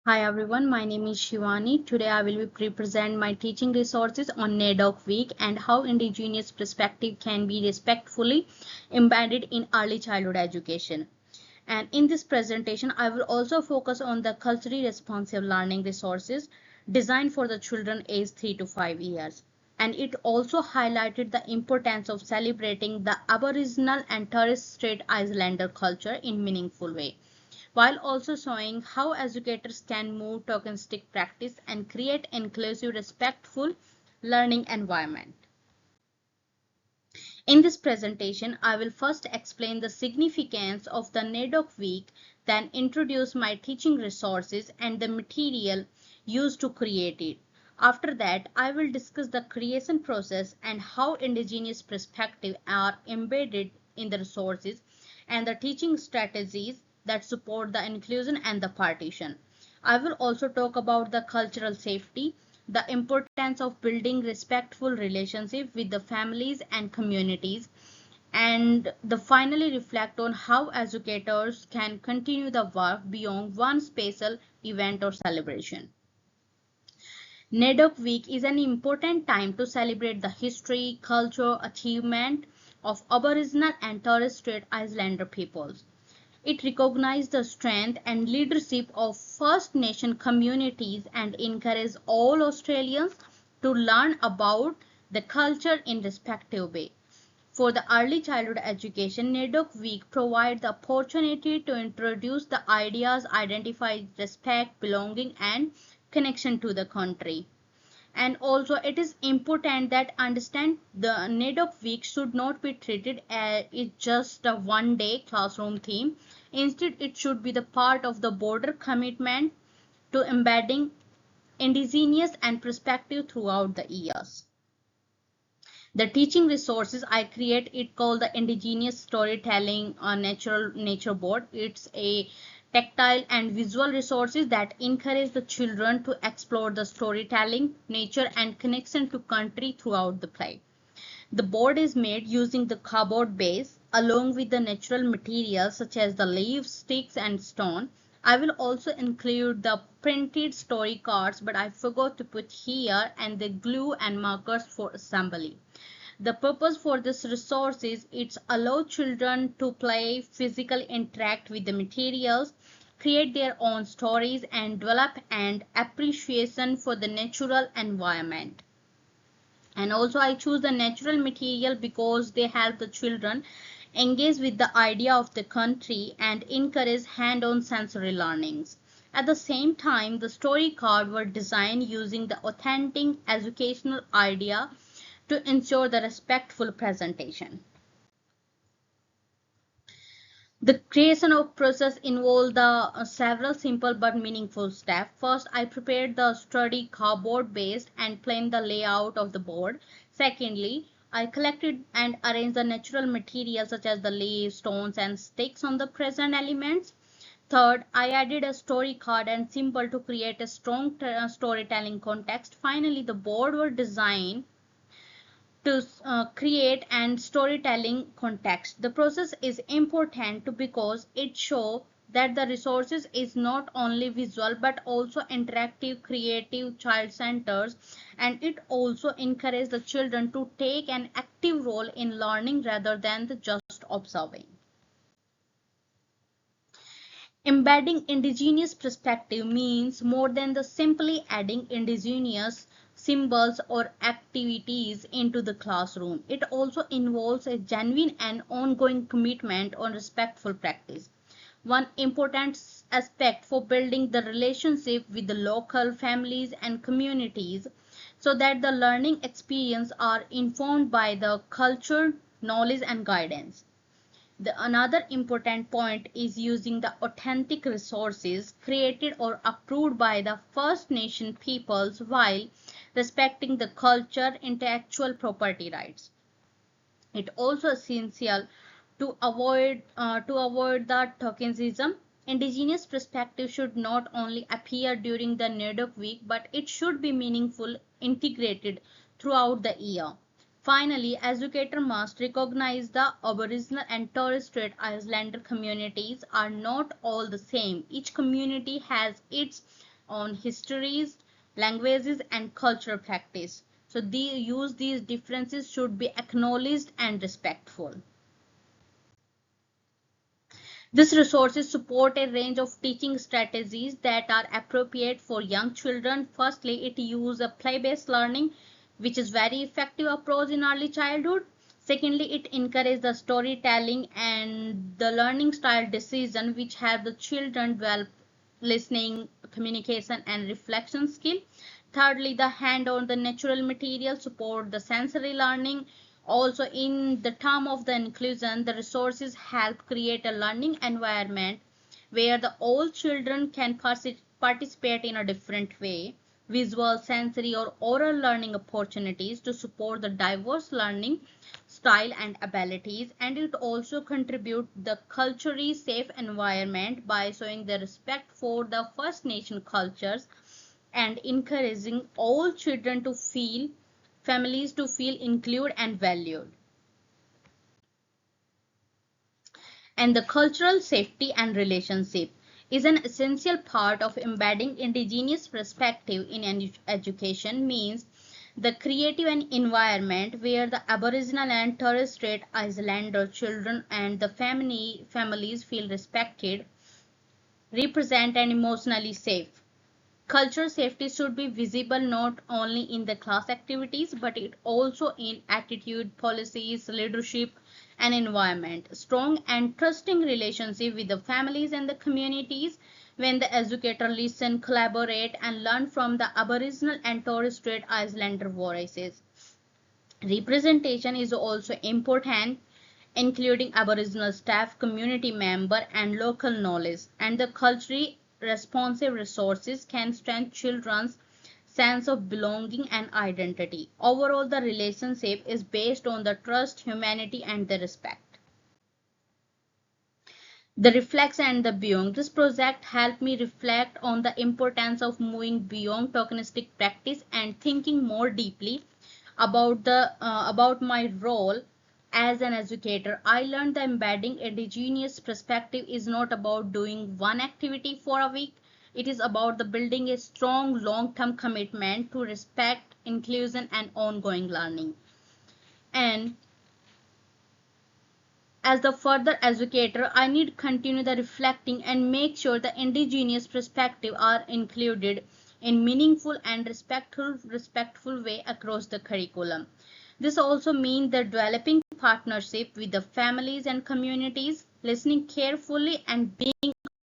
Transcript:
Hi everyone, my name is Shivani. Today I will present my teaching resources on NAIDOC week and how indigenous perspective can be respectfully embedded in early childhood education. And in this presentation, I will also focus on the culturally responsive learning resources designed for the children aged 3 to 5 years. And it also highlighted the importance of celebrating the Aboriginal and Torres Strait Islander culture in meaningful way, while also showing how educators can move tokenistic practice and create inclusive, respectful learning environment. In this presentation, I will first explain the significance of the NAIDOC week, then introduce my teaching resources and the material used to create it. After that, I will discuss the creation process and how indigenous perspectives are embedded in the resources and the teaching strategies that support the inclusion and the partition. I will also talk about the cultural safety, the importance of building respectful relationship with the families and communities, and the finally reflect on how educators can continue the work beyond one special event or celebration. NAIDOC Week is an important time to celebrate the history, culture, achievement of Aboriginal and Torres Strait Islander peoples. It recognizes the strength and leadership of First Nation communities and encourages all Australians to learn about the culture in respective way. For the early childhood education, NAIDOC Week provides the opportunity to introduce the ideas, identify respect, belonging, and connection to the country. And also it is important that understand the NAIDOC week should not be treated as it's just a one day classroom theme. Instead, it should be the part of the broader commitment to embedding indigenous and perspective throughout the years. The teaching resources I create it called the Indigenous Storytelling Natural Nature Board. It's a tactile and visual resources that encourage the children to explore the storytelling, nature, and connection to country throughout the play. The board is made using the cardboard base along with the natural materials such as the leaves, sticks, and stone. I will also include the printed story cards, but I forgot to put here, and the glue and markers for assembly. The purpose for this resource is it's allow children to play, physically interact with the materials, create their own stories, and develop an appreciation for the natural environment. And also I choose the natural material because they help the children engage with the idea of the country and encourage hand-on sensory learnings. At the same time, the story cards were designed using the authentic educational idea to ensure the respectful presentation. The creation of process involved the several simple but meaningful steps. First, I prepared the sturdy cardboard base and planned the layout of the board. Secondly, I collected and arranged the natural materials such as the leaves, stones, and sticks on the present elements. Third, I added a story card and symbol to create a strong storytelling context. Finally, the board were designed to create and storytelling context. The process is important because it shows that the resources is not only visual but also interactive, creative, child centered, and it also encourages the children to take an active role in learning rather than just observing. Embedding indigenous perspective means more than the simply adding indigenous symbols or activities into the classroom. It also involves a genuine and ongoing commitment on respectful practice. One important aspect for building the relationship with the local families and communities so that the learning experience are informed by the culture, knowledge and guidance. Another important point is using the authentic resources created or approved by the First Nation peoples while respecting the culture intellectual property rights. It also essential to avoid the tokenism. Indigenous perspective should not only appear during the NAIDOC week, but it should be meaningful, integrated throughout the year. Finally, educator must recognize the Aboriginal and Torres Strait Islander communities are not all the same. Each community has its on histories, languages, and cultural practice. So these differences should be acknowledged and respectful. These resources support a range of teaching strategies that are appropriate for young children. Firstly, it uses a play-based learning, which is very effective approach in early childhood. Secondly, it encourages the storytelling and the learning style decision, which have the children develop listening, communication, and reflection skill. Thirdly, the hand-on the natural material support the sensory learning. Also, in the term of the inclusion, the resources help create a learning environment where the all children can participate in a different way, visual, sensory, or oral learning opportunities to support the diverse learning style and abilities. And it also contribute the culturally safe environment by showing the respect for the First Nation cultures and encouraging all children to feel families to feel included and valued. And the cultural safety and relationship is an essential part of embedding indigenous perspective in education. Means the creative and environment where the Aboriginal and Torres Strait Islander children and the families feel respected, represent, and emotionally safe. Cultural safety should be visible not only in the class activities but it also in attitude, policies, leadership, and environment. Strong and trusting relationship with the families and the communities when the educator listen, collaborate, and learn from the Aboriginal and Torres Strait Islander voices. Representation is also important, including Aboriginal staff, community member, and local knowledge. And the culturally responsive resources can strengthen children's sense of belonging and identity. Overall, the relationship is based on the trust, humanity, and the respect. The reflects and the beyond. This project helped me reflect on the importance of moving beyond tokenistic practice and thinking more deeply about my role as an educator. I learned that embedding indigenous perspective is not about doing one activity for a week. It is about the building a strong long-term commitment to respect, inclusion, and ongoing learning. And as the further educator, I need to continue the reflecting and make sure the indigenous perspective are included in meaningful and respectful way across the curriculum. This also means the developing partnership with the families and communities, listening carefully and being